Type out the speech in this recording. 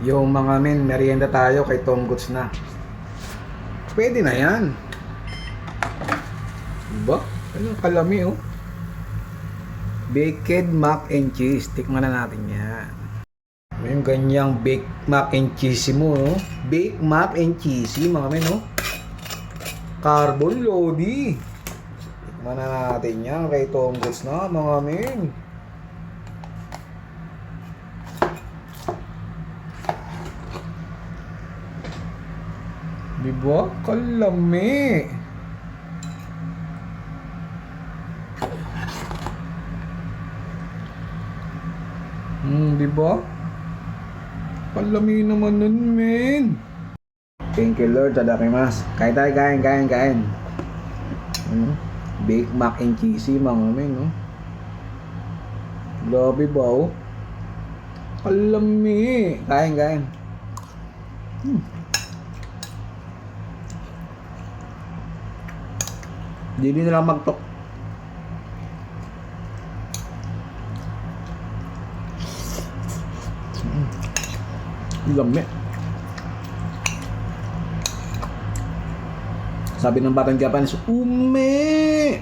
Yung mga men, merienda tayo kay Tom Goods na. Pwede na yan. Diba? Ano kalami oh. Baked mac and cheese. Tikman na natin yan. Yung ganyang baked mac and cheese mo, no? Baked mac and cheese, mga men, no? Carbon lodi. Tikman na natin yan kay Tom Goods na, mga men. Diba? Kalami. Diba? Kalami naman nun, men. Thank you, Lord. Tadakimasu. Kain tayo, kain. Baked mac and cheese, mga men, no? Grabe ba, oh? Kalami. Kain. Hindi na lang magtok. Lami. Sabi ng batang Japanese, ume!